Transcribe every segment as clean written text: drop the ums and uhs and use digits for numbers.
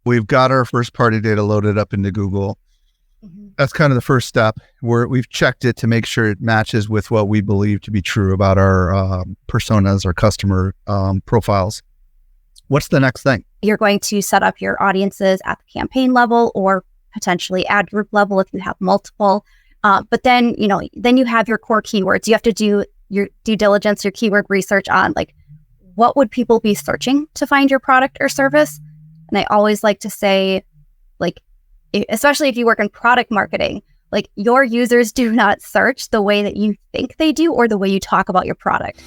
We've got our first party data loaded up into Google. That's kind of the first step where we've checked it to make sure it matches with what we believe to be true about our personas, our customer profiles. What's the next thing? You're going to set up your audiences at the campaign level or potentially ad group level if you have multiple. But then you have your core keywords. You have to do your due diligence, your keyword research on like, what would people be searching to find your product or service? And I always like to say, like, especially if you work in product marketing, like your users do not search the way that you think they do or the way you talk about your product.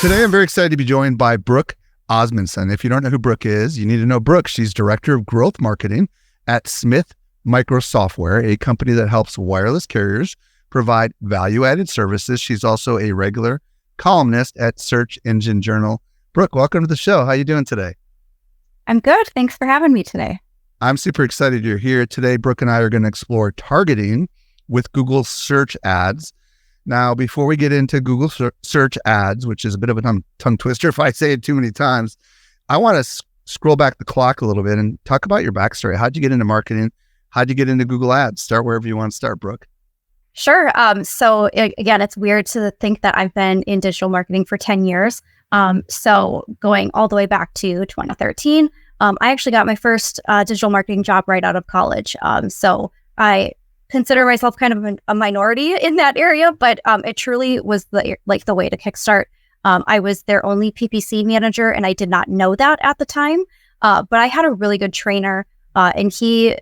Today, I'm very excited to be joined by Brooke Osmundson. If you don't know who Brooke is, you need to know Brooke. She's Director of Growth Marketing at Smith Micro Software, a company that helps wireless carriers provide value-added services. She's also a regular columnist at Search Engine Journal. Brooke, welcome to the show. How are you doing today? I'm good. Thanks for having me today. I'm super excited you're here. Today, Brooke and I are going to explore targeting with Google search ads. Now, before we get into Google search ads, which is a bit of a tongue twister if I say it too many times, I want to scroll back the clock a little bit and talk about your backstory. How'd you get into marketing? How'd you get into Google ads? Start wherever you want to start, Brooke. Sure. So again, it's weird to think that I've been in digital marketing for 10 years. So going all the way back to 2013, I actually got my first digital marketing job right out of college. So I consider myself kind of a minority in that area, but it truly was the way to kickstart. I was their only PPC manager, and I did not know that at the time. But I had a really good trainer, and he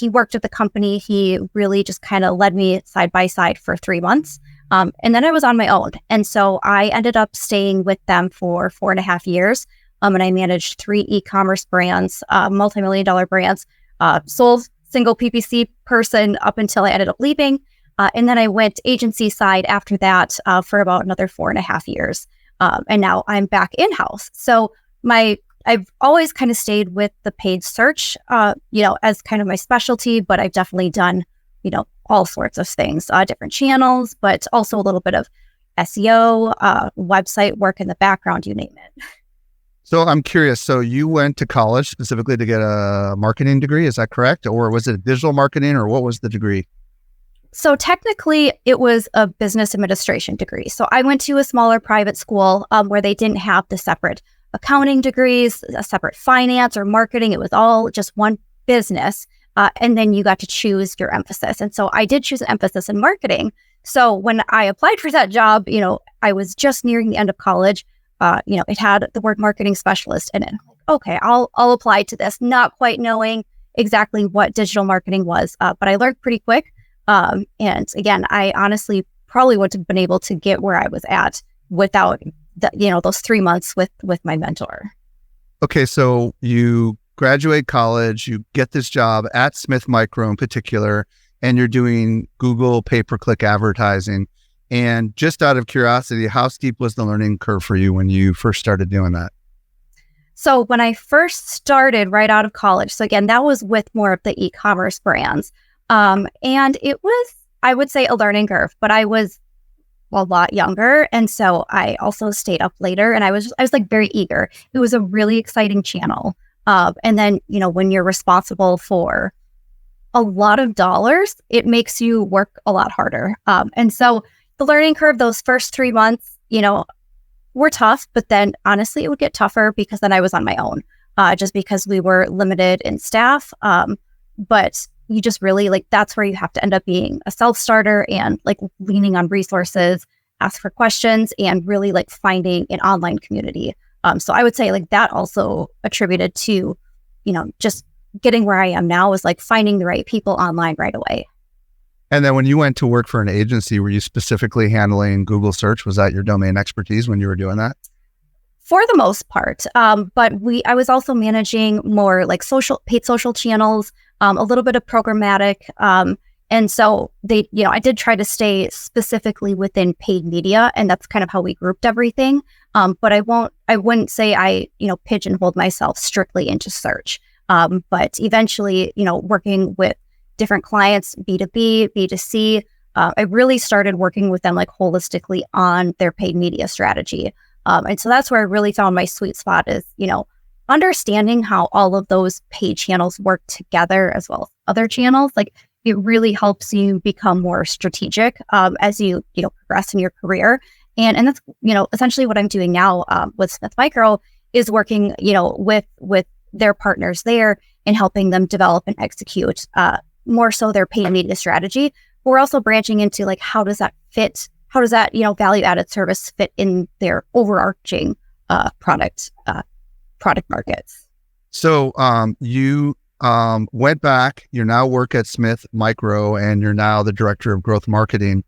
worked at the company. He really just kind of led me side by side for 3 months. And then I was on my own. And so I ended up staying with them for 4.5 years. And I managed 3 e-commerce brands, multi-million-dollar brands, sold single PPC person up until I ended up leaving. And then I went agency side after that for about another 4.5 years. And now I'm back in-house. So I've always kind of stayed with the paid search, as kind of my specialty, but I've definitely done, all sorts of things, different channels, but also a little bit of SEO, website work in the background, you name it. So I'm curious. So you went to college specifically to get a marketing degree. Is that correct? Or was it digital marketing, or what was the degree? So technically it was a business administration degree. So I went to a smaller private school where they didn't have the separate accounting degrees, a separate finance or marketing. It was all just one business. And then you got to choose your emphasis. And so I did choose an emphasis in marketing. So when I applied for that job, I was just nearing the end of college. It had the word marketing specialist in it. Okay, I'll apply to this, not quite knowing exactly what digital marketing was, but I learned pretty quick. And again, I honestly probably wouldn't have been able to get where I was at without those 3 months with my mentor. Okay, so you graduate college, you get this job at Smith Micro in particular, and you're doing Google pay-per-click advertising. And just out of curiosity, how steep was the learning curve for you when you first started doing that? So when I first started right out of college, so again, that was with more of the e-commerce brands. And it was, I would say, a learning curve, but I was a lot younger. And so I also stayed up later, and I was like very eager. It was a really exciting channel. And then, when you're responsible for a lot of dollars, it makes you work a lot harder. And so the learning curve, those first 3 months, were tough, but then honestly, it would get tougher because then I was on my own, just because we were limited in staff. But you just really that's where you have to end up being a self-starter and leaning on resources, ask for questions, and really finding an online community. So I would say that also attributed to, just getting where I am now is finding the right people online right away. And then when you went to work for an agency, were you specifically handling Google search? Was that your domain expertise when you were doing that? For the most part. But I was also managing more paid social channels, a little bit of programmatic. And so I did try to stay specifically within paid media, and that's kind of how we grouped everything. But I wouldn't say I, pigeonholed myself strictly into search. But eventually, working with different clients, B2B, B2C, I really started working with them holistically on their paid media strategy. And so that's where I really found my sweet spot is, understanding how all of those paid channels work together as well as other channels, like it really helps you become more strategic as you progress in your career. And that's essentially what I'm doing now with Smith Micro is working with their partners there and helping them develop and execute more so their paid media strategy. We're also branching into like how does that fit? How does that value added service fit in their overarching product markets? So you went back. You now work at Smith Micro, and you're now the director of growth marketing.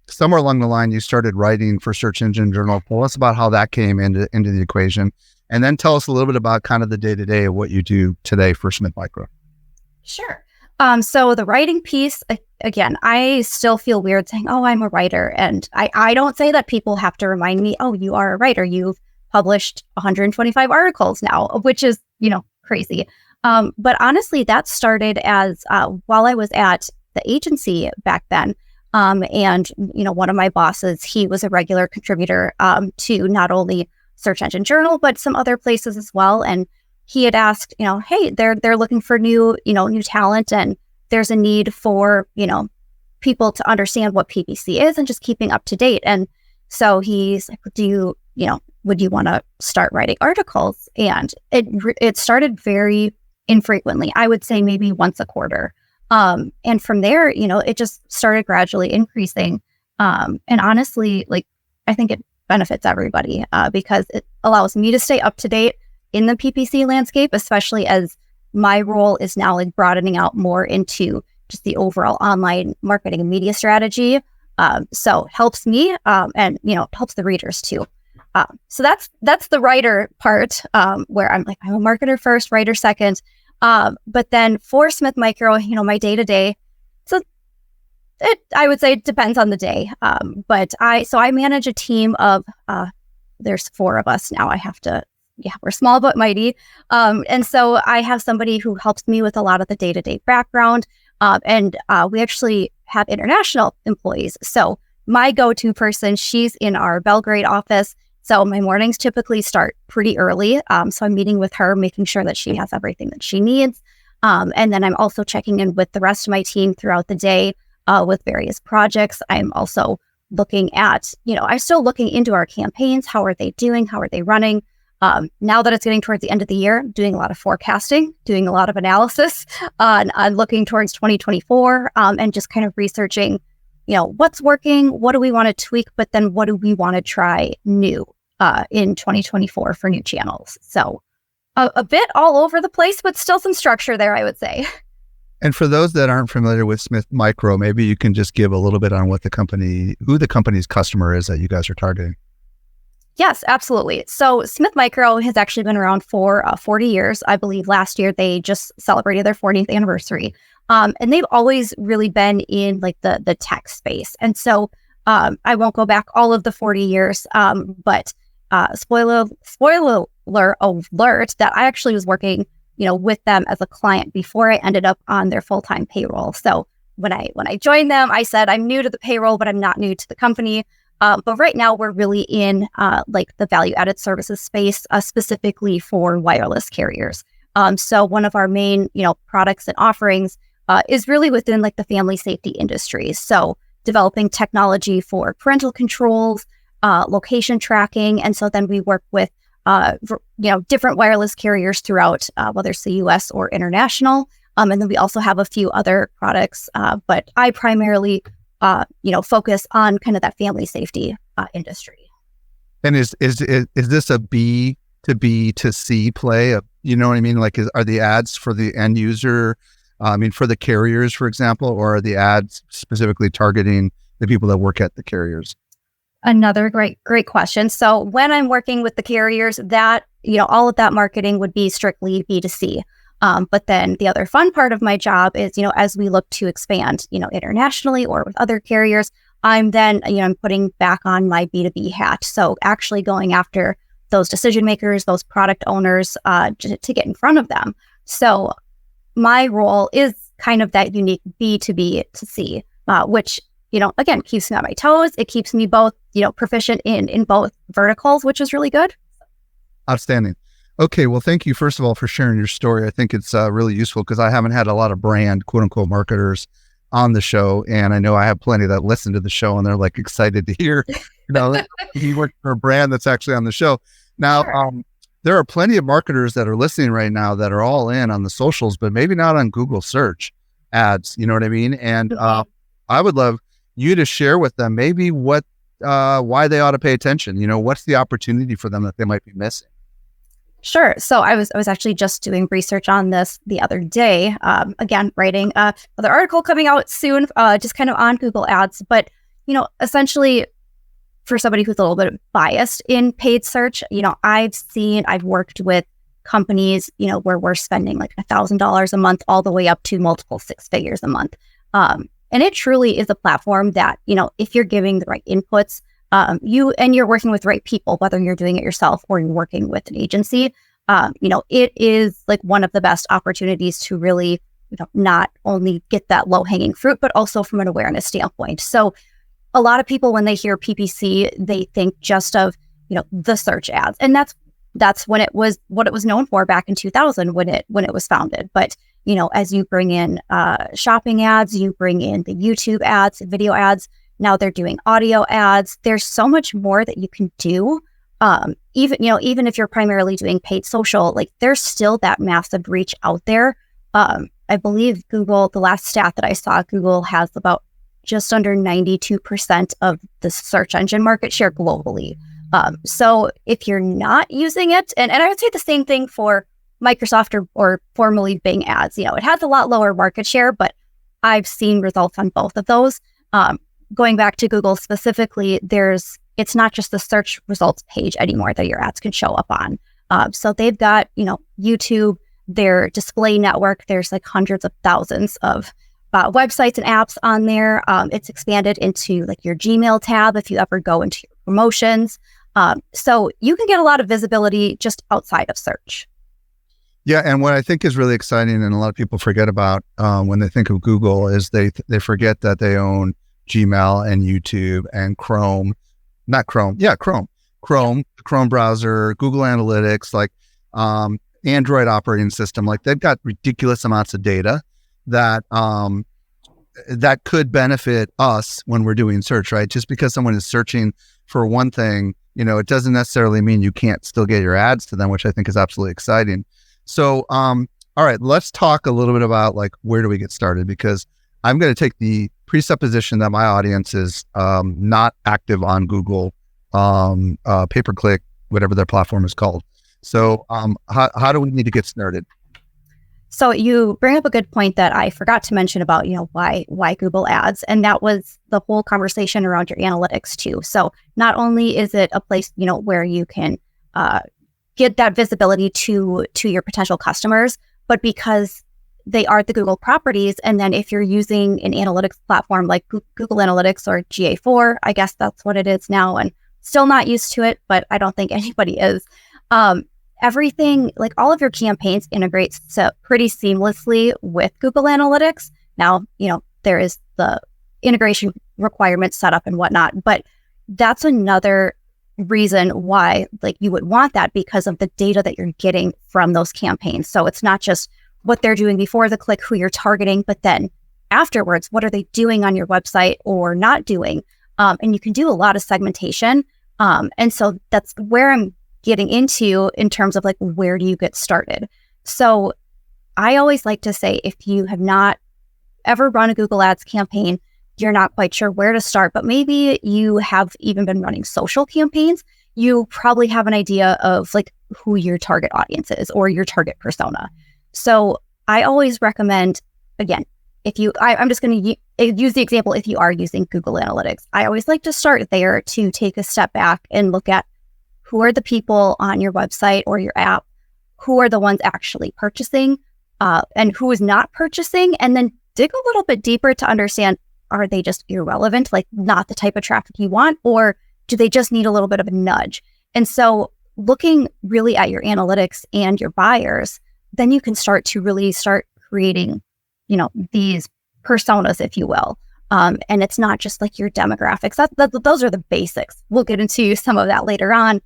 Somewhere along the line, you started writing for Search Engine Journal. Tell us about how that came into the equation, and then tell us a little bit about kind of the day to day of what you do today for Smith Micro. Sure. So the writing piece, again, I still feel weird saying, "Oh, I'm a writer," and I don't say that. People have to remind me, "Oh, you are a writer. You've published 125 articles now," which is crazy. But honestly, that started as while I was at the agency back then. And one of my bosses, he was a regular contributor to not only Search Engine Journal, but some other places as well. And he had asked, hey, they're looking for new talent, and there's a need for, people to understand what PPC is and just keeping up to date. And so he's like, would you want to start writing articles? And it started very infrequently. I would say maybe once a quarter. And from there, it just started gradually increasing. And honestly, like, I think it benefits everybody because it allows me to stay up to date in the PPC landscape, especially as my role is now like broadening out more into just the overall online marketing and media strategy. So helps me and, helps the readers too. So that's the writer part where I'm a marketer first, writer second. But then for Smith Micro, my day to day, I would say it depends on the day. But I manage a team of, there's 4 of us now. We're small but mighty. And so I have somebody who helps me with a lot of the day-to-day background. And we actually have international employees. So my go-to person, she's in our Belgrade office. So my mornings typically start pretty early. So I'm meeting with her, making sure that she has everything that she needs. And then I'm also checking in with the rest of my team throughout the day with various projects. I'm also looking at, I'm still looking into our campaigns. How are they doing? How are they running? Now that it's getting towards the end of the year, doing a lot of forecasting, doing a lot of analysis on looking towards 2024 and just kind of researching, what's working, what do we want to tweak, but then what do we want to try new in 2024 for new channels. So a bit all over the place, but still some structure there, I would say. And for those that aren't familiar with Smith Micro, maybe you can just give a little bit on who the company's customer is that you guys are targeting. Yes, absolutely. So Smith Micro has actually been around for 40 years. I believe last year they just celebrated their 40th anniversary. And they've always really been in like the tech space. And so I won't go back all of the 40 years, but spoiler alert that I actually was working, with them as a client before I ended up on their full-time payroll. So when I joined them, I said, I'm new to the payroll, but I'm not new to the company. But right now we're really in like the value-added services space, specifically for wireless carriers. So one of our main, products and offerings is really within like the family safety industry. So developing technology for parental controls, location tracking, and so then we work with different wireless carriers throughout, whether it's the U.S. or international. And then we also have a few other products, but I primarily focus on kind of that family safety industry. And is this a B to B to C play? You know what I mean? Like, are the ads for the end user? For the carriers, for example, or are the ads specifically targeting the people that work at the carriers? Another great question. So when I'm working with the carriers, that all of that marketing would be strictly B2C. But then the other fun part of my job is, as we look to expand, internationally or with other carriers, I'm then, I'm putting back on my B2B hat. So actually going after those decision makers, those product owners, to get in front of them. So my role is kind of that unique B2B to C, which, again, keeps me on my toes. It keeps me both, proficient in both verticals, which is really good. Outstanding. Okay, well, thank you, first of all, for sharing your story. I think it's really useful because I haven't had a lot of brand, quote unquote, marketers on the show. And I know I have plenty that listen to the show and they're like excited to hear, he worked for a brand that's actually on the show. Now, Sure. there are plenty of marketers that are listening right now that are all in on the socials, but maybe not on Google search ads. You know what I mean? And Mhm. I would love you to share with them maybe why they ought to pay attention. What's the opportunity for them that they might be missing? Sure. So I was actually just doing research on this the other day. Again, writing another article coming out soon, just kind of on Google Ads. But essentially, for somebody who's a little bit biased in paid search, I've worked with companies, where we're spending like $1,000 a month, all the way up to multiple six figures a month. And it truly is a platform that, if you're giving the right inputs, you're working with the right people, whether you're doing it yourself or you're working with an agency, it is like one of the best opportunities to really, not only get that low hanging fruit, but also from an awareness standpoint. So a lot of people, when they hear PPC, they think just of, the search ads. And that's when it was what it was known for back in 2000 when it was founded. But, as you bring in shopping ads, you bring in the YouTube ads, video ads, now they're doing audio ads. There's so much more that you can do. Even if you're primarily doing paid social, like there's still that massive reach out there. I believe Google, the last stat that I saw, Google has about just under 92% of the search engine market share globally. So if you're not using it, and I would say the same thing for Microsoft or formerly Bing ads, it has a lot lower market share, but I've seen results on both of those. Going back to Google specifically, it's not just the search results page anymore that your ads can show up on. So they've got, YouTube, their display network. There's like hundreds of thousands of websites and apps on there. It's expanded into like your Gmail tab if you ever go into your promotions. So you can get a lot of visibility just outside of search. Yeah, and what I think is really exciting, and a lot of people forget about when they think of Google, is they forget that they own Gmail and YouTube and Chrome, not Chrome. Yeah, Chrome, the Chrome browser, Google Analytics, like Android operating system. Like they've got ridiculous amounts of data that that could benefit us when we're doing search, right? Just because someone is searching for one thing, it doesn't necessarily mean you can't still get your ads to them, which I think is absolutely exciting. So, all right, let's talk a little bit about like, where do we get started? Because I'm going to take the presupposition that my audience is not active on Google, pay-per-click, whatever their platform is called. So how do we need to get started? So you bring up a good point that I forgot to mention about, why Google Ads. And that was the whole conversation around your analytics too. So not only is it a place, where you can get that visibility to your potential customers, but because they are the Google properties. And then if you're using an analytics platform like Google Analytics or GA4, I guess that's what it is now, and still not used to it, but I don't think anybody is. Everything, like all of your campaigns integrates pretty seamlessly with Google Analytics. Now, there is the integration requirements set up and whatnot, but that's another reason why like you would want that, because of the data that you're getting from those campaigns. So it's not just what they're doing before the click, who you're targeting, but then afterwards, what are they doing on your website or not doing? And you can do a lot of segmentation. And so that's where I'm getting into in terms of like, where do you get started? So I always like to say, if you have not ever run a Google Ads campaign, you're not quite sure where to start, but maybe you have even been running social campaigns, you probably have an idea of like who your target audience is or your target persona. So I always recommend, again, I'm just going to use the example, if you are using Google Analytics, I always like to start there to take a step back and look at who are the people on your website or your app, who are the ones actually purchasing, and who is not purchasing, and then dig a little bit deeper to understand, are they just irrelevant, like not the type of traffic you want, or do they just need a little bit of a nudge? And so looking really at your analytics and your buyers, then you can start creating, these personas, if you will. And it's not just like your demographics. Those are the basics. We'll get into some of that later on.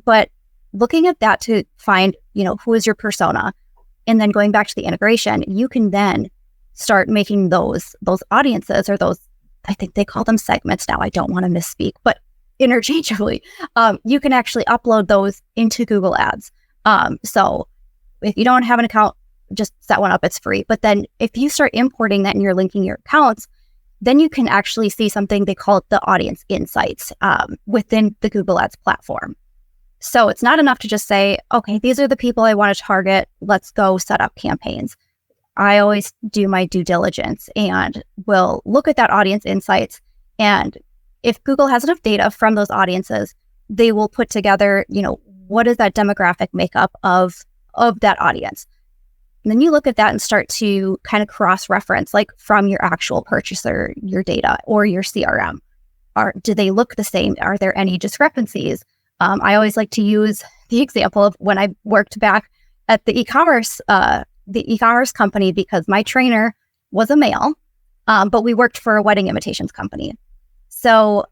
But looking at that to find, who is your persona, and then going back to the integration, you can then start making those audiences, or those, I think they call them segments now. I don't want to misspeak, but interchangeably, you can actually upload those into Google Ads. So if you don't have an account, just set one up. It's free. But then if you start importing that and you're linking your accounts, then you can actually see something they call the audience insights within the Google Ads platform. So it's not enough to just say, okay, these are the people I want to target. Let's go set up campaigns. I always do my due diligence and will look at that audience insights. And if Google has enough data from those audiences, they will put together, what is that demographic makeup of that audience? And then you look at that and start to kind of cross-reference, like from your actual purchaser, your data, or your CRM. Do they look the same? Are there any discrepancies? I always like to use the example of when I worked back at the e-commerce company, because my trainer was a male, but we worked for a wedding invitations company. So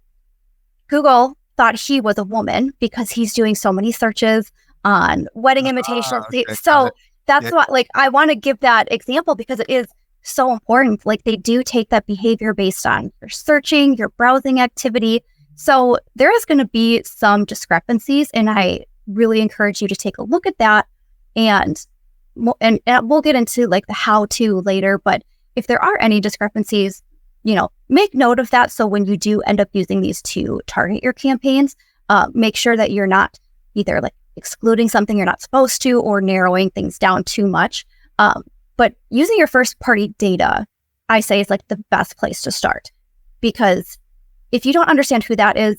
Google thought he was a woman because he's doing so many searches on wedding invitations. Okay, so that's what, I want to give that example because it is so important. Like, they do take that behavior based on your searching, your browsing activity. So there is going to be some discrepancies, and I really encourage you to take a look at that. And we'll get into the how-to later, but if there are any discrepancies, make note of that. So when you do end up using these to target your campaigns, make sure that you're not either excluding something you're not supposed to or narrowing things down too much. But using your first party data, I say, is the best place to start, because if you don't understand who that is,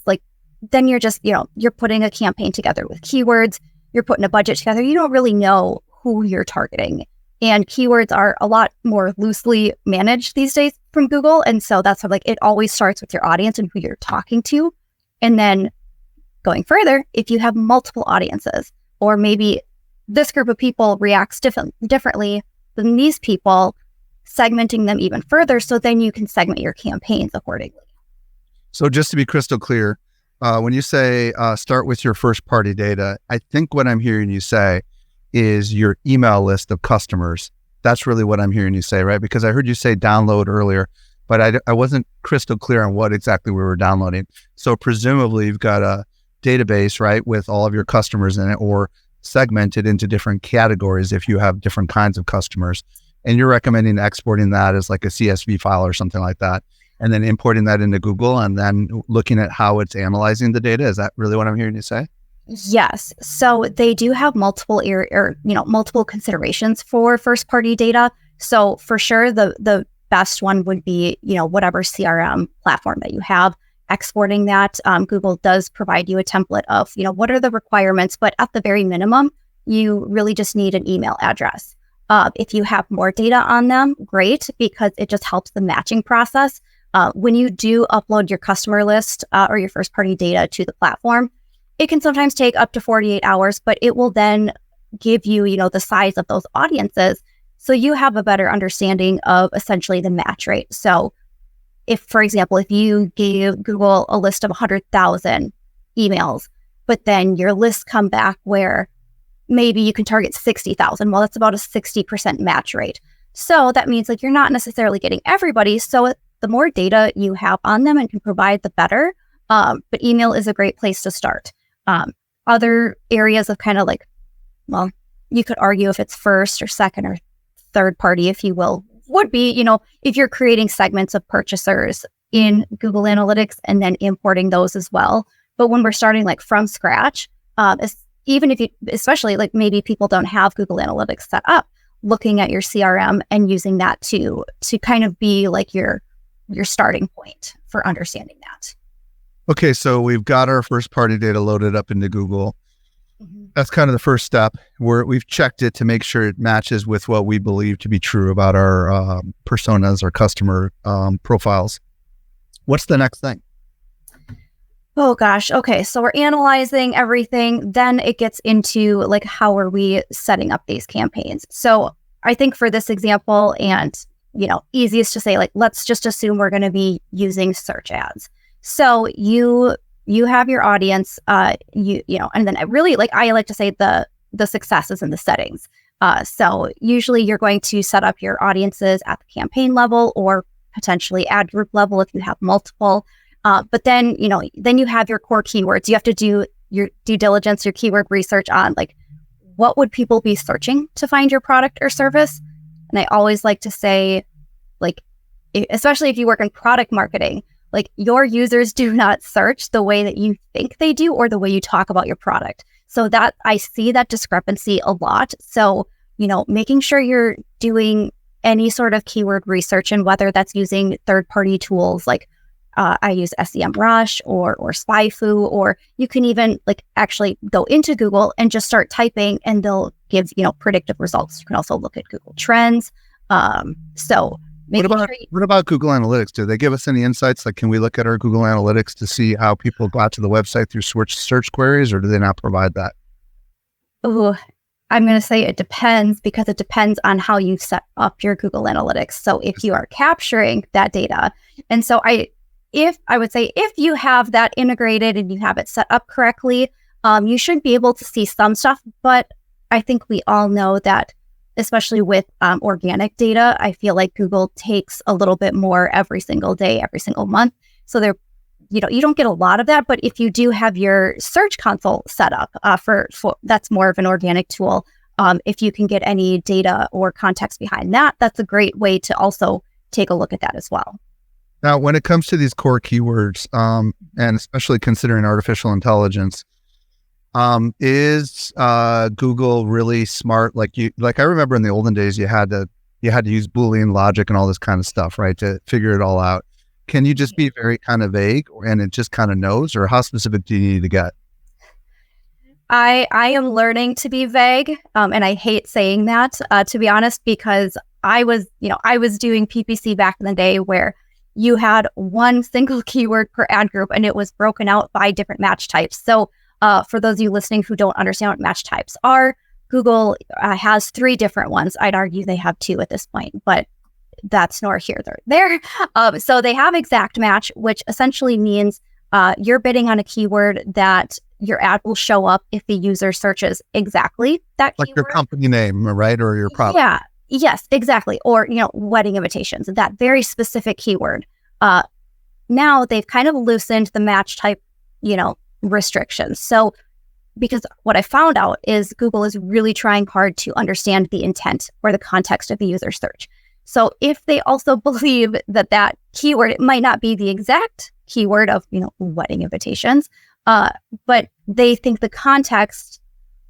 then you're just, you're putting a campaign together with keywords, you're putting a budget together. You don't really know who you're targeting. And keywords are a lot more loosely managed these days from Google. And so that's it always starts with your audience and who you're talking to. And then going further, if you have multiple audiences, or maybe this group of people reacts differently than these people, segmenting them even further, so then you can segment your campaigns accordingly. So just to be crystal clear, when you say start with your first party data, I think what I'm hearing you say is your email list of customers. That's really what I'm hearing you say, right? Because I heard you say download earlier, but I wasn't crystal clear on what exactly we were downloading. So presumably you've got a database, right, with all of your customers in it, or segmented into different categories if you have different kinds of customers. And you're recommending exporting that as a CSV file or something like that, and then importing that into Google and then looking at how it's analyzing the data. Is that really what I'm hearing you say? Yes. So they do have multiple multiple considerations for first party data. So for sure, the best one would be, whatever CRM platform that you have, exporting that. Google does provide you a template of, what are the requirements, but at the very minimum, you really just need an email address. If you have more data on them, great, because it just helps the matching process. When you do upload your customer list or your first party data to the platform, it can sometimes take up to 48 hours, but it will then give you, the size of those audiences. So you have a better understanding of essentially the match rate. So if, for example, if you gave Google a list of 100,000 emails, but then your lists come back where maybe you can target 60,000, well, that's about a 60% match rate. So that means you're not necessarily getting everybody. So the more data you have on them and can provide, the better. But email is a great place to start. Other areas of you could argue if it's first or second or third party, if you will, would be, if you're creating segments of purchasers in Google Analytics and then importing those as well. But when we're starting from scratch, even if you, especially maybe people don't have Google Analytics set up, looking at your CRM and using that to kind of be your starting point for understanding that. Okay, so we've got our first party data loaded up into Google. Mm-hmm. That's kind of the first step. We've checked it to make sure it matches with what we believe to be true about our personas, our customer profiles. What's the next thing? Oh gosh. Okay. So we're analyzing everything. Then it gets into how are we setting up these campaigns? So I think for this example, and easiest to say, let's just assume we're going to be using search ads. So you you have your audience, and then I like to say the success is in the settings. So usually you're going to set up your audiences at the campaign level or potentially ad group level if you have multiple. But then you have your core keywords. You have to do your due diligence, your keyword research on like, what would people be searching to find your product or service? And I always like to say, like, especially if you work in product marketing, like your users do not search the way that you think they do or the way you talk about your product. So that I see that discrepancy a lot. So, making sure you're doing any sort of keyword research, and whether that's using third-party tools like I use SEMrush or SpyFu, or you can even like actually go into Google and just start typing and they'll give, predictive results. You can also look at Google Trends. What about Google Analytics? Do they give us any insights? Like, can we look at our Google Analytics to see how people got to the website through search queries, or do they not provide that? Oh, I'm going to say it depends, because it depends on how you set up your Google Analytics. So if you are capturing that data, and so I would say if you have that integrated and you have it set up correctly, you should be able to see some stuff. But I think we all know that, especially with organic data, I feel like Google takes a little bit more every single day, every single month. So you don't get a lot of that. But if you do have your Search Console set up for that's more of an organic tool, if you can get any data or context behind that, that's a great way to also take a look at that as well. Now, when it comes to these core keywords, and especially considering artificial intelligence, is Google really smart? Like I remember in the olden days, you had to use Boolean logic and all this kind of stuff, right, to figure it all out. Can you just be very kind of vague, and it just kind of knows, or how specific do you need to get? I am learning to be vague, and I hate saying that, to be honest, because I was doing PPC back in the day where you had one single keyword per ad group and it was broken out by different match types. So for those of you listening who don't understand what match types are, Google has 3 different ones. I'd argue they have 2 at this point, but that's nor here nor there. So they have exact match, which essentially means you're bidding on a keyword that your ad will show up if the user searches exactly that keyword. Like your company name, right? Or your product. Yeah. Yes, exactly. Or, wedding invitations, that very specific keyword. Now they've kind of loosened the match type, restrictions. So, because what I found out is Google is really trying hard to understand the intent or the context of the user search. So if they also believe that keyword, it might not be the exact keyword of, wedding invitations, but they think the context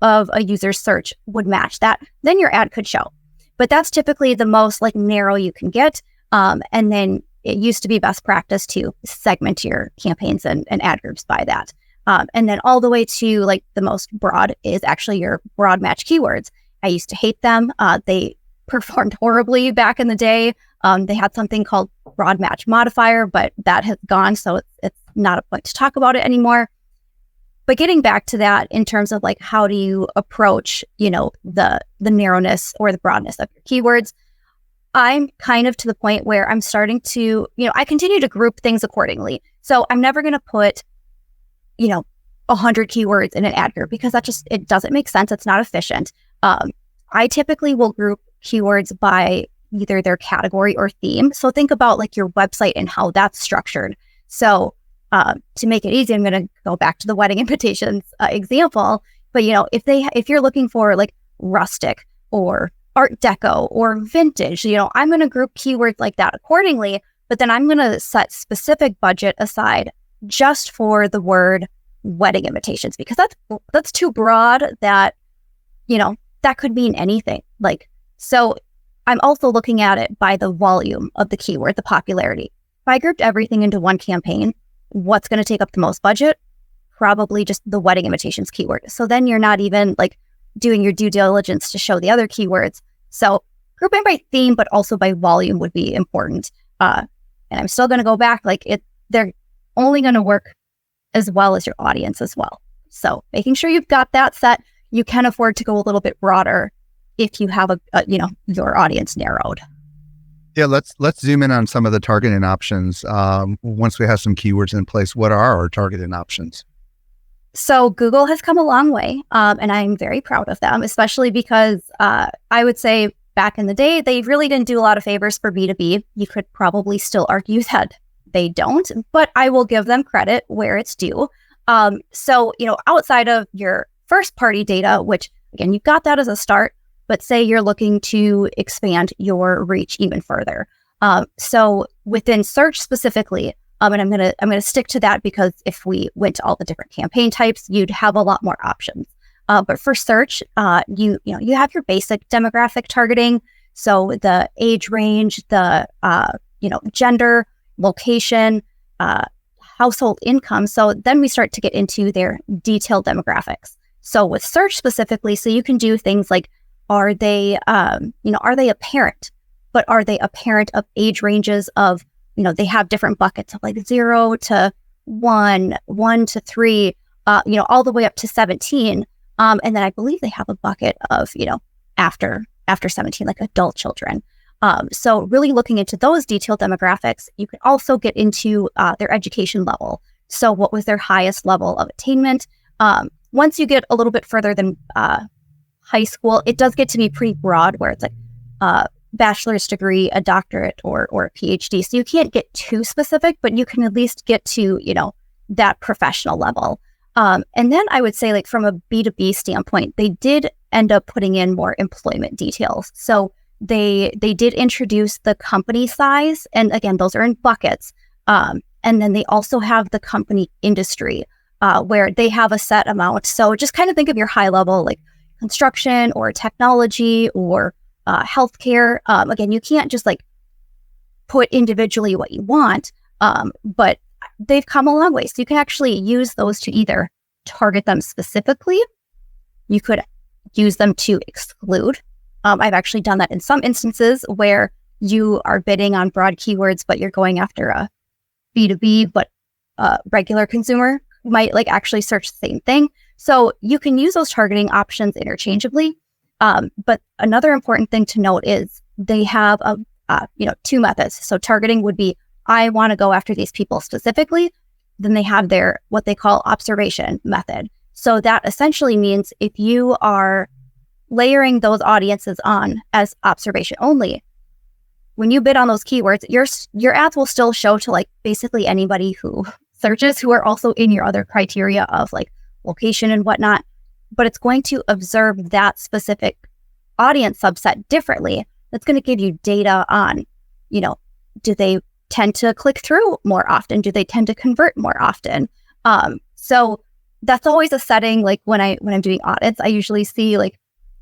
of a user's search would match that, then your ad could show. But that's typically the most narrow you can get. And then it used to be best practice to segment your campaigns and ad groups by that. And then all the way to the most broad is actually your broad match keywords. I used to hate them. They performed horribly back in the day. They had something called broad match modifier, but that has gone. So it's not a point to talk about it anymore. But getting back to that in terms of how do you approach, the narrowness or the broadness of your keywords, I'm kind of to the point where I'm starting to, I continue to group things accordingly. So I'm never going to put, 100 keywords in an ad group, because it doesn't make sense. It's not efficient. I typically will group keywords by either their category or theme. So think about your website and how that's structured. So to make it easy, I'm going to go back to the wedding invitations example. But if you're looking for rustic or art deco or vintage, I'm going to group keywords like that accordingly. But then I'm going to set specific budget aside just for the word wedding invitations, because that's too broad. That that could mean anything. So I'm also looking at it by the volume of the keyword, the popularity. If I grouped everything into one campaign, what's going to take up the most budget? Probably just the wedding invitations keyword. So then you're not even doing your due diligence to show the other keywords. So grouping by theme, but also by volume would be important. And I'm still going to go back. They're only going to work as well as your audience as well. So making sure you've got that set, you can afford to go a little bit broader if you have your audience narrowed. Yeah, let's zoom in on some of the targeting options. Once we have some keywords in place, what are our targeting options? So Google has come a long way, and I'm very proud of them, especially because I would say back in the day, they really didn't do a lot of favors for B2B. You could probably still argue that they don't, but I will give them credit where it's due. So, outside of your first party data, which again, you've got that as a start, but say you're looking to expand your reach even further. So within search specifically, and I'm gonna stick to that because if we went to all the different campaign types, you'd have a lot more options. But for search, you have your basic demographic targeting, so the age range, the gender, location, household income. So then we start to get into their detailed demographics. So with search specifically, so you can do things like, are they a parent? But are they a parent of age ranges of, they have different buckets of like 0 to 1, 1 to 3, all the way up to 17. And then I believe they have a bucket of, after 17, like adult children. So really looking into those detailed demographics, you can also get into their education level. So what was their highest level of attainment? Once you get a little bit further than high school, it does get to be pretty broad where it's like bachelor's degree, a doctorate, or a PhD. So you can't get too specific, but you can at least get to, that professional level. And then I would say, like, from a B2B standpoint, they did end up putting in more employment details. So they did introduce the company size. And again, those are in buckets. And then they also have the company industry where they have a set amount. So just kind of think of your high level, like construction or technology or healthcare. Again, you can't just like put individually what you want, but they've come a long way. So you can actually use those to either target them specifically. You could use them to exclude. I've actually done that in some instances where you are bidding on broad keywords, but you're going after a B2B, but a regular consumer might like actually search the same thing. So you can use those targeting options interchangeably. But another important thing to note is they have two methods. So targeting would be, I want to go after these people specifically. Then they have their what they call observation method. So that essentially means if you are layering those audiences on as observation only, when you bid on those keywords, your ads will still show to like basically anybody who searches, who are also in your other criteria of like location and whatnot. But it's going to observe that specific audience subset differently. That's going to give you data on, do they tend to click through more often? Do they tend to convert more often? So that's always a setting. Like when I'm doing audits, I usually see like,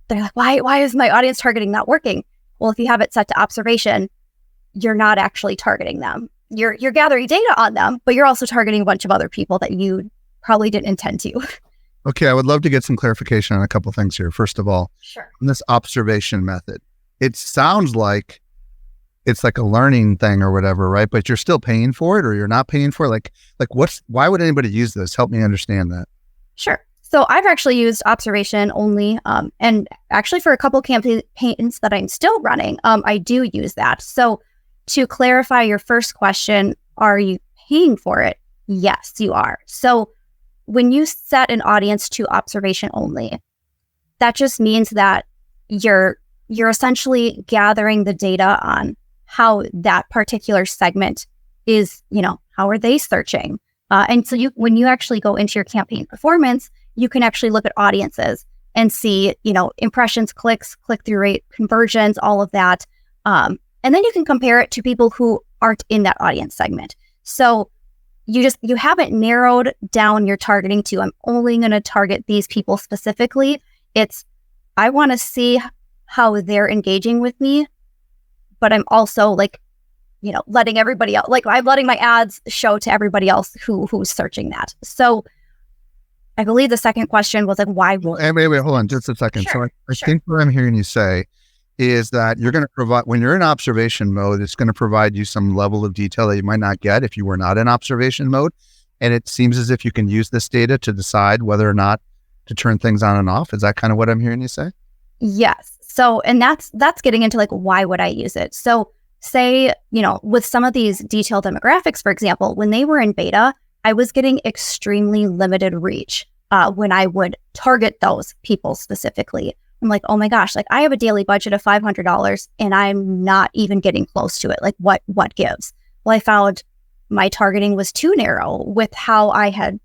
they're like, why is my audience targeting not working? Well, if you have it set to observation, you're not actually targeting them. You're gathering data on them, but you're also targeting a bunch of other people that you probably didn't intend to. Okay, I would love to get some clarification on a couple things here. First of all, sure. On this observation method, it sounds like it's like a learning thing or whatever, right? But you're still paying for it, or you're not paying for it. Why would anybody use this? Help me understand that. Sure. So I've actually used observation only, and actually for a couple campaigns that I'm still running, I do use that. So to clarify your first question, are you paying for it? Yes, you are. So when you set an audience to observation only, that just means that you're essentially gathering the data on how that particular segment is, how are they searching? And so when you actually go into your campaign performance, you can actually look at audiences and see, impressions, clicks, click-through rate, conversions, all of that. And then you can compare it to people who aren't in that audience segment. So you haven't narrowed down your targeting to, I'm only going to target these people specifically. It's, I want to see how they're engaging with me, but I'm also like, letting everybody else, like I'm letting my ads show to everybody else who's searching that. So I believe the second question was like, why? Wait, hold on just a second. Sure, So I think what I'm hearing you say is that you're going to provide, when you're in observation mode, it's going to provide you some level of detail that you might not get if you were not in observation mode. And it seems as if you can use this data to decide whether or not to turn things on and off. Is that kind of what I'm hearing you say? Yes. So, and that's getting into like, why would I use it? So say, with some of these detailed demographics, for example, when they were in beta, I was getting extremely limited reach when I would target those people specifically. I'm like, oh my gosh, like I have a daily budget of $500 and I'm not even getting close to it. Like what gives? Well, I found my targeting was too narrow with how I had,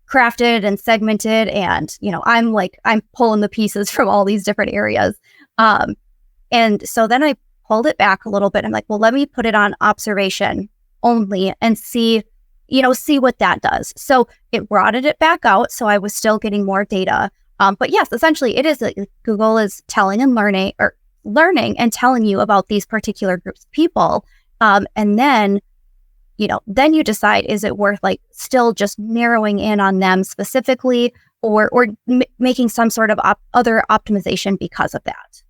crafted and segmented. And, I'm pulling the pieces from all these different areas. And so then I pulled it back a little bit. I'm like, well, let me put it on observation only and see what that does. So it broadened it back out. So I was still getting more data. But yes, essentially it is Google is telling and learning and telling you about these particular groups of people. And then you decide, is it worth like still just narrowing in on them specifically or making some sort of other optimization because of that?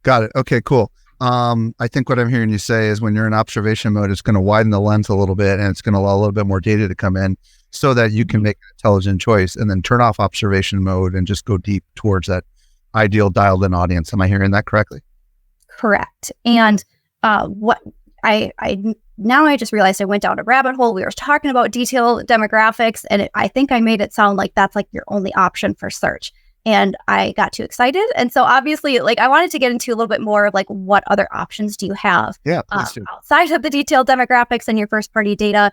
Got it. Okay, cool. I think what I'm hearing you say is when you're in observation mode, it's going to widen the lens a little bit and it's going to allow a little bit more data to come in so that you can make an intelligent choice, and then turn off observation mode and just go deep towards that ideal dialed in audience. Am I hearing that correctly? Correct. And what I now I just realized I went down a rabbit hole. We were talking about detailed demographics, and I think I made it sound like that's like your only option for search. And I got too excited. And so obviously, like I wanted to get into a little bit more of like what other options do you have outside of the detailed demographics and your first party data.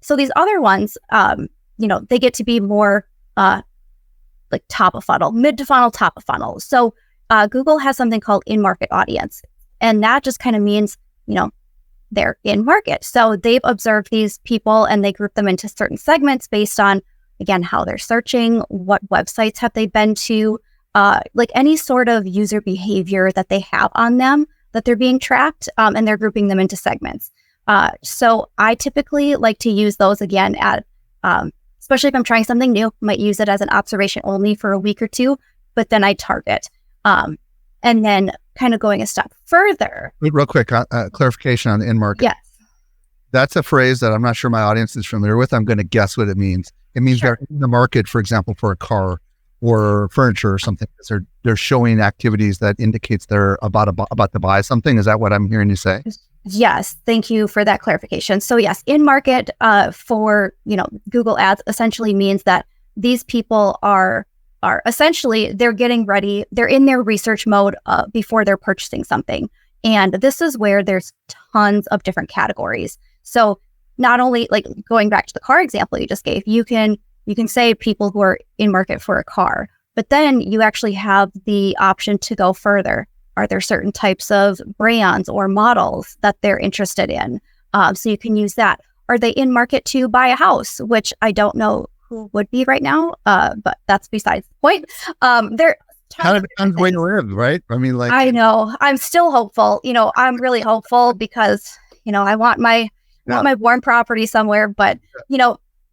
So these other ones, they get to be more like top of funnel, mid to funnel, top of funnel. So Google has something called in-market audience. And that just kind of means, they're in market. So they've observed these people and they group them into certain segments based on, again, how they're searching, what websites have they been to, like any sort of user behavior that they have on them that they're being tracked, and they're grouping them into segments. So I typically like to use those again at, especially if I'm trying something new, might use it as an observation only for a week or two, but then I target. And then kind of going a step further. Real quick, clarification on the in-market. Yes. That's a phrase that I'm not sure my audience is familiar with. I'm going to guess what it means. It means they're in the market, for example, for a car or furniture or something. They're showing activities that indicates they're about to buy something. Is that what I'm hearing you say? Yes. Thank you for that clarification. So yes, in market for, Google Ads essentially means that these people are essentially, they're getting ready. They're in their research mode before they're purchasing something. And this is where there's tons of different categories. So not only like going back to the car example you just gave, you can say people who are in market for a car, but then you actually have the option to go further. Are there certain types of brands or models that they're interested in? So you can use that. Are they in market to buy a house, which I don't know who would be right now, but that's besides the point. They're kind of depends where you live, right? I mean, like I know I'm still hopeful. I'm really hopeful because I want my warm property somewhere. But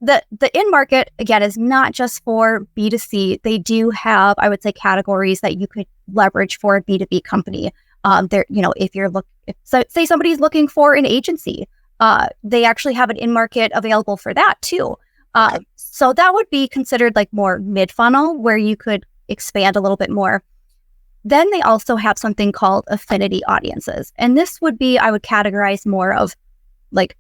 the in market again is not just for B2C. They do have, I would say, categories that you could leverage for a B2B company. There, say somebody's looking for an agency, they actually have an in market available for that too. So that would be considered like more mid-funnel where you could expand a little bit more. Then they also have something called affinity audiences. And this would be, I would categorize more of like,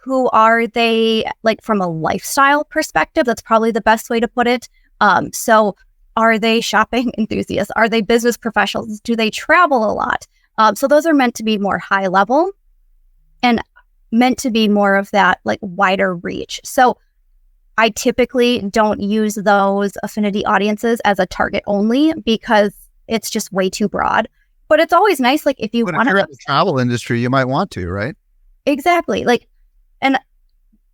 who are they like from a lifestyle perspective? That's probably the best way to put it. So are they shopping enthusiasts? Are they business professionals? Do they travel a lot? So those are meant to be more high level and meant to be more of that like wider reach. So I typically don't use those affinity audiences as a target only because it's just way too broad. But it's always nice, like if you want to. If you're in the travel industry, you might want to, right? Exactly. Like, and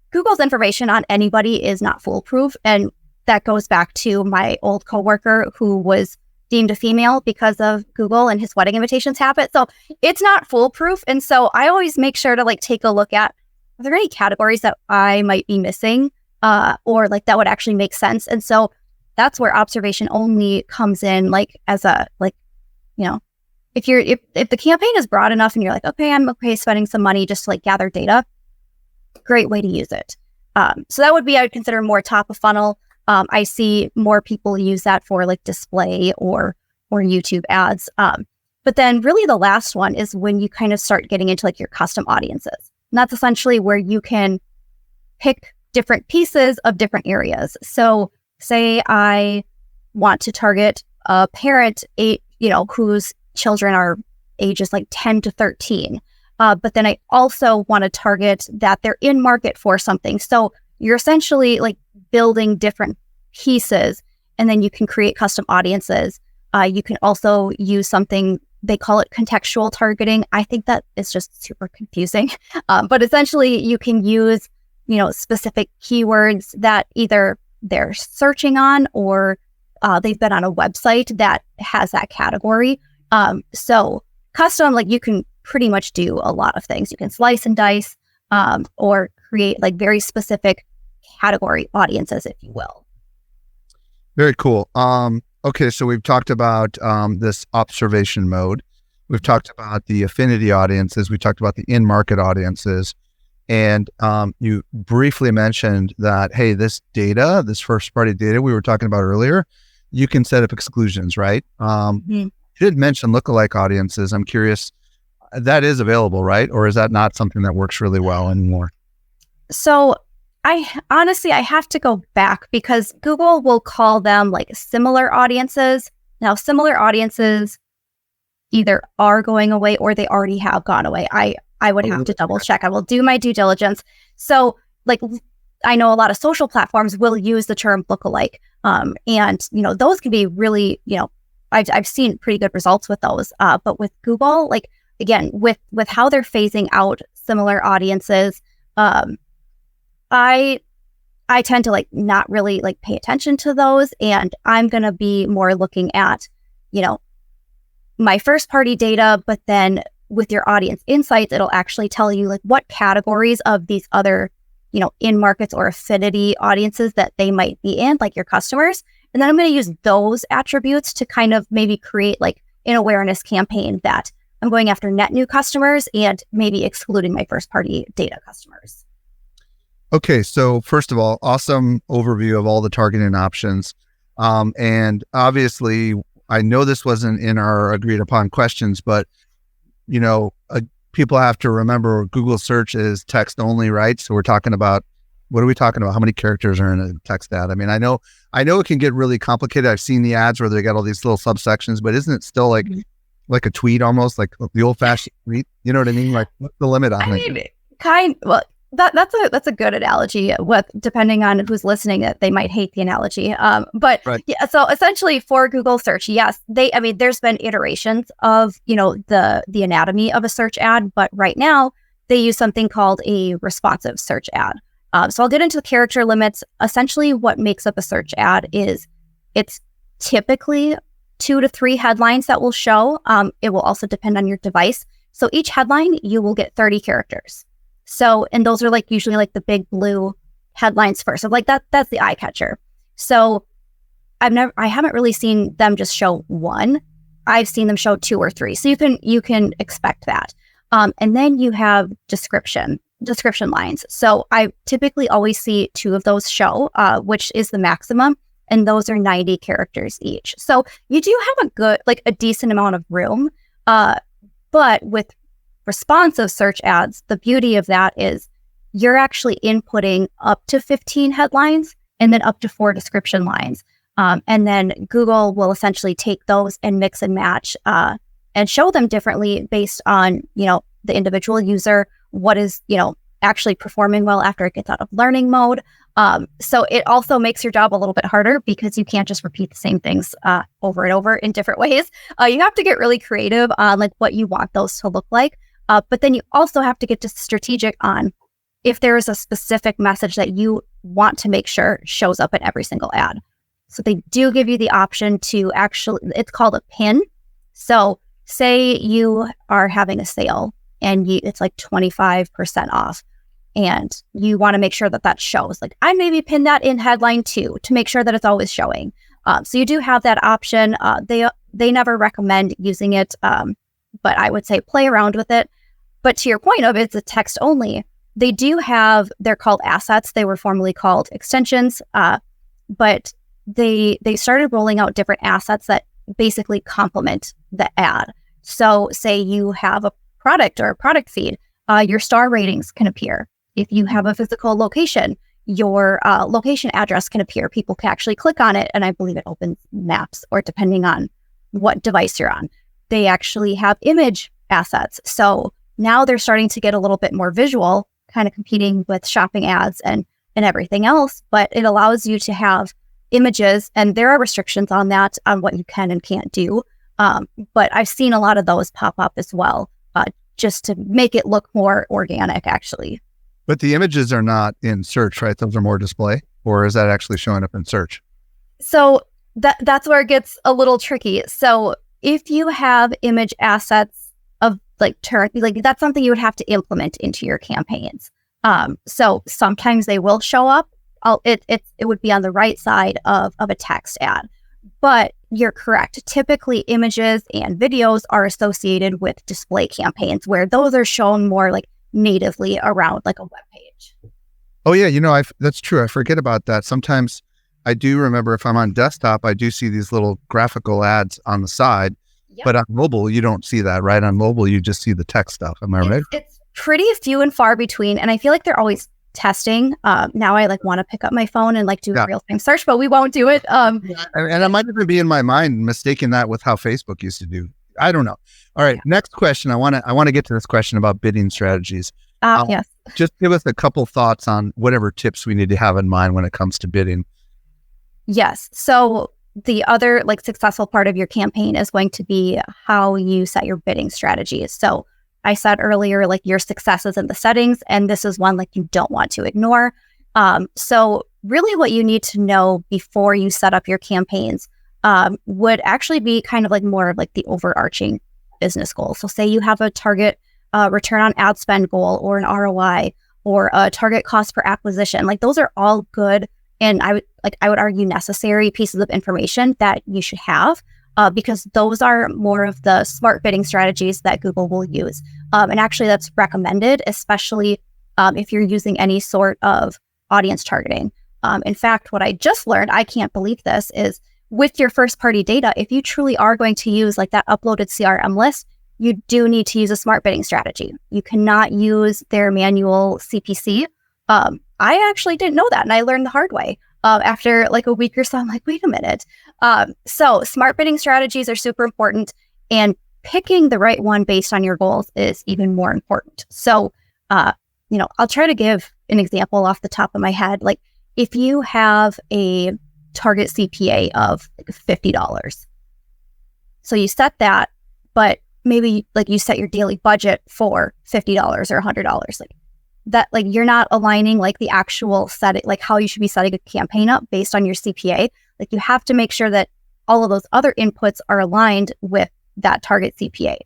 Google's information on anybody is not foolproof, and that goes back to my old coworker who was deemed a female because of Google and his wedding invitations habit. So it's not foolproof, and so I always make sure to like take a look at, are there any categories that I might be missing? Or like that would actually make sense. And so that's where observation only comes in, like as a, like, if the campaign is broad enough and you're like, okay, I'm okay spending some money just to like gather data, great way to use it. So that would be, I would consider more top of funnel. I see more people use that for like display or YouTube ads. But then really the last one is when you kind of start getting into like your custom audiences. And that's essentially where you can pick different pieces of different areas. So say I want to target a parent, whose children are ages like 10 to 13. But then I also want to target that they're in market for something. So you're essentially like building different pieces, and then you can create custom audiences. You can also use something, they call it contextual targeting. I think that is just super confusing. But essentially you can use, specific keywords that either they're searching on or they've been on a website that has that category. So custom, like you can pretty much do a lot of things. You can slice and dice or create like very specific category audiences, if you will. Very cool. Okay, so we've talked about this observation mode. We've talked about the affinity audiences. We talked about the in-market audiences. And you briefly mentioned that, hey, this data, this first-party data we were talking about earlier, you can set up exclusions, right? You did mention lookalike audiences. I'm curious, that is available, right? Or is that not something that works really well anymore? So I have to go back because Google will call them like similar audiences. Now, similar audiences either are going away or they already have gone away. I would have to double check. I will do my due diligence. So like, I know a lot of social platforms will use the term lookalike. And, those can be really, I've seen pretty good results with those. But with Google, like, again, with how they're phasing out similar audiences, I tend to like not really like pay attention to those, and I'm going to be more looking at, my first party data, but then with your audience insights, it'll actually tell you like what categories of these other, in markets or affinity audiences that they might be in, like your customers. And then I'm going to use those attributes to kind of maybe create like an awareness campaign that I'm going after net new customers and maybe excluding my first party data customers. Okay, so first of all, awesome overview of all the targeting options. And obviously, I know this wasn't in our agreed upon questions, but, people have to remember Google search is text only, right? So we're talking about, what are we talking about? How many characters are in a text ad? I mean, I know it can get really complicated. I've seen the ads where they got all these little subsections, but isn't it still like a tweet almost, like the old fashioned tweet? You know what I mean? Like, what's the limit on it? That's a good analogy. Depending on who's listening, that they might hate the analogy. But right. Yeah, so essentially for Google search, yes, there's been iterations of the anatomy of a search ad, but right now they use something called a responsive search ad. So I'll get into the character limits. Essentially, what makes up a search ad is it's typically 2 to 3 headlines that will show. It will also depend on your device. So each headline, you will get 30 characters. So, and those are like usually like the big blue headlines first. So like that's the eye catcher. So I haven't really seen them just show 1. I've seen them show 2 or 3. So you can expect that. And then you have description lines. So I typically always see 2 of those show, which is the maximum. And those are 90 characters each. So you do have a decent amount of room. But with responsive search ads, the beauty of that is you're actually inputting up to 15 headlines and then up to 4 description lines. And then Google will essentially take those and mix and match and show them differently based on, the individual user, what is, actually performing well after it gets out of learning mode. So it also makes your job a little bit harder because you can't just repeat the same things over and over in different ways. You have to get really creative on like what you want those to look like. But then you also have to get strategic on if there is a specific message that you want to make sure shows up in every single ad. So they do give you the option to actually, it's called a pin. So say you are having a sale and it's like 25% off and you want to make sure that shows. Like I maybe pin that in headline 2 to make sure that it's always showing. So you do have that option. They never recommend using it, but I would say play around with it. But to your point of it's a text only, they do have, they're called assets. They were formerly called extensions, but they started rolling out different assets that basically complement the ad. So say you have a product or a product feed, your star ratings can appear. If you have a physical location, your location address can appear. People can actually click on it, and I believe it opens maps, or depending on what device you're on. They actually have image assets. So now they're starting to get a little bit more visual, kind of competing with shopping ads and everything else, but it allows you to have images, and there are restrictions on that, on what you can and can't do. But I've seen a lot of those pop up as well, just to make it look more organic, actually. But the images are not in search, right? Those are more display, or is that actually showing up in search? So that's where it gets a little tricky. So if you have image assets of like that's something you would have to implement into your campaigns. So sometimes they will show up. It would be on the right side of a text ad. But you're correct. Typically, images and videos are associated with display campaigns, where those are shown more like natively around like a web page. Oh yeah, that's true. I forget about that. Sometimes I do remember, if I'm on desktop, I do see these little graphical ads on the side. Yep. But on mobile, you don't see that, right? On mobile, you just see the text stuff. Am I right? It's pretty few and far between, and I feel like they're always testing. Now I want to pick up my phone and do a real-time search, but we won't do it. And I might even be in my mind mistaking that with how Facebook used to do. I don't know. All right, next question. I want to get to this question about bidding strategies. Yes. Just give us a couple thoughts on whatever tips we need to have in mind when it comes to bidding. Yes. So the other successful part of your campaign is going to be how you set your bidding strategies. So I said earlier, your success is in the settings, and this is one you don't want to ignore. So really what you need to know before you set up your campaigns would actually be kind of more of the overarching business goal. So say you have a target return on ad spend goal, or an ROI, or a target cost per acquisition. Those are all good, and I would argue necessary pieces of information that you should have. Because those are more of the smart bidding strategies that Google will use. And actually that's recommended, especially if you're using any sort of audience targeting. In fact, what I just learned, I can't believe this, is with your first party data, if you truly are going to use that uploaded CRM list, you do need to use a smart bidding strategy. You cannot use their manual CPC. I actually didn't know that, and I learned the hard way. After a week or so, I'm wait a minute. So smart bidding strategies are super important, and picking the right one based on your goals is even more important. So, I'll try to give an example off the top of my head. If you have a target CPA of $50, so you set that, but maybe you set your daily budget for $50 or $100, that you're not aligning the actual setting, how you should be setting a campaign up based on your CPA. You have to make sure that all of those other inputs are aligned with that target CPA.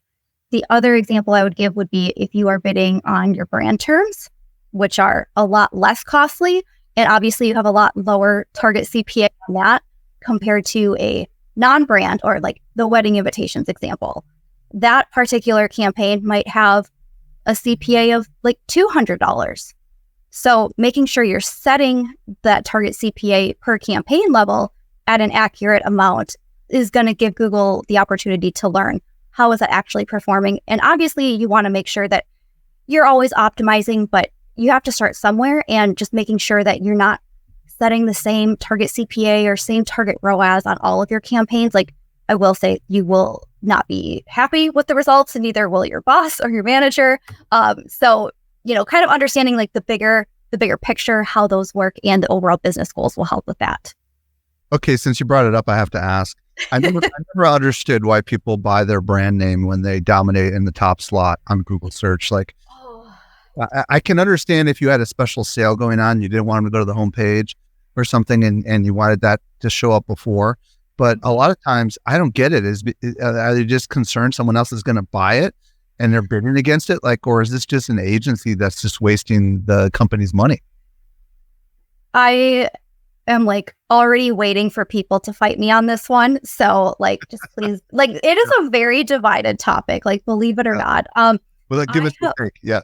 The other example I would give would be if you are bidding on your brand terms, which are a lot less costly, and obviously you have a lot lower target CPA on that compared to a non-brand, or the wedding invitations example. That particular campaign might have a CPA of $200. So making sure you're setting that target CPA per campaign level at an accurate amount is going to give Google the opportunity to learn how is that actually performing. And obviously you want to make sure that you're always optimizing, but you have to start somewhere, and just making sure that you're not setting the same target CPA or same target ROAS on all of your campaigns. I will say, you will not be happy with the results, and neither will your boss or your manager. So, kind of understanding the bigger picture, how those work, and the overall business goals will help with that. Okay, since you brought it up, I have to ask. I never understood why people buy their brand name when they dominate in the top slot on Google search. I can understand if you had a special sale going on, you didn't want them to go to the homepage or something, and you wanted that to show up before. But a lot of times, I don't get it. Are they just concerned someone else is going to buy it and they're bidding against it? Or is this just an agency that's just wasting the company's money? I am already waiting for people to fight me on this one. So just please, it is a very divided topic, believe it or not. Give us a break. Yeah.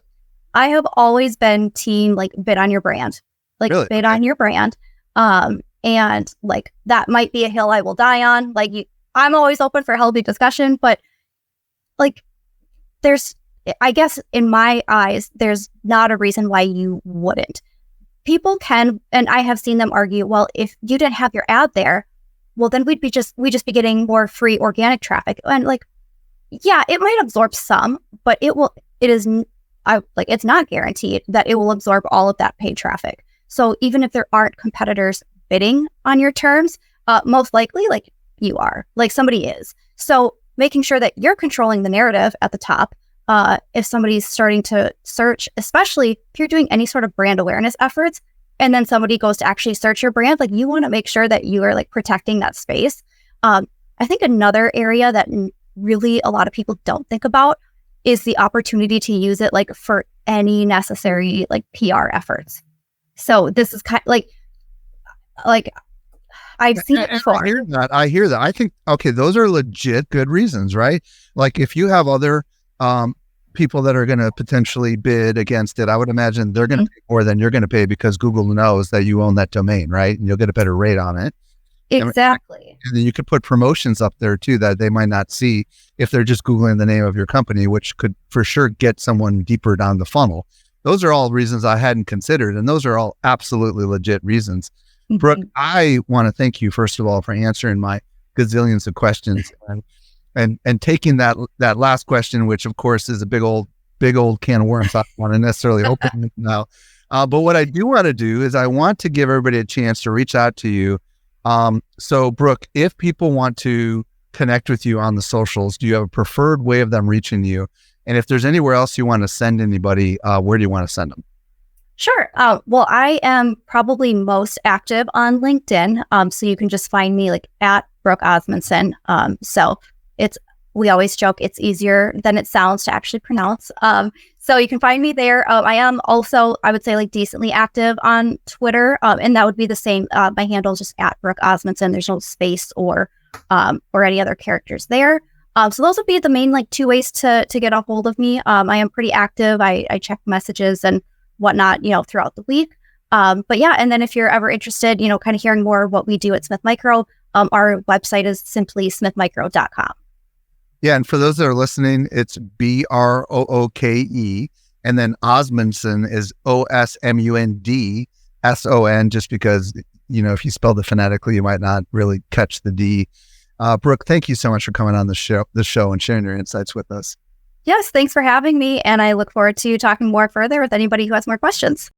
I have always been team bid on your brand, really? Bid on your brand. And that might be a hill I will die on. I'm always open for healthy discussion, but like there's, I guess in my eyes, there's not a reason why you wouldn't. People can, and I have seen them argue, well, if you didn't have your ad there, well, then we'd just be getting more free organic traffic. And like, yeah, it might absorb some, but it's not guaranteed that it will absorb all of that paid traffic. So even if there aren't competitors bidding on your terms, most likely like you are, like somebody is. So making sure that you're controlling the narrative at the top. If somebody's starting to search, especially if you're doing any sort of brand awareness efforts, and then somebody goes to actually search your brand, like you want to make sure that you are like protecting that space. I think another area that really a lot of people don't think about is the opportunity to use it like for any necessary like PR efforts. So this is kind of like I've seen it before. I hear that. I think, okay, those are legit good reasons, right? Like if you have other people that are going to potentially bid against it, I would imagine they're going to pay more than you're going to pay because Google knows that you own that domain, right? And you'll get a better rate on it. Exactly. And then you could put promotions up there too that they might not see if they're just Googling the name of your company, which could for sure get someone deeper down the funnel. Those are all reasons I hadn't considered. And those are all absolutely legit reasons. Mm-hmm. Brooke, I want to thank you, first of all, for answering my gazillions of questions and taking that last question, which of course is a big old can of worms. I don't want to necessarily open it now. But what I do want to do is I want to give everybody a chance to reach out to you. So Brooke, if people want to connect with you on the socials, do you have a preferred way of them reaching you? And if there's anywhere else you want to send anybody, where do you want to send them? Sure. Well, I am probably most active on LinkedIn. So you can just find me like at Brooke Osmundson. So we always joke it's easier than it sounds to actually pronounce. So you can find me there. I am also, I would say, like decently active on Twitter. And that would be the same. My handle is just at Brooke Osmundson. There's no space or any other characters there. So those would be the main like two ways to get a hold of me. I am pretty active. I check messages and whatnot, throughout the week. But yeah, and then if you're ever interested, kind of hearing more of what we do at Smith Micro, our website is simply smithmicro.com. Yeah, and for those that are listening, it's Brooke, and then Osmundson is Osmundson, just because, if you spelled it phonetically, you might not really catch the D. Brooke, thank you so much for coming on the show and sharing your insights with us. Yes, thanks for having me, and I look forward to talking more further with anybody who has more questions.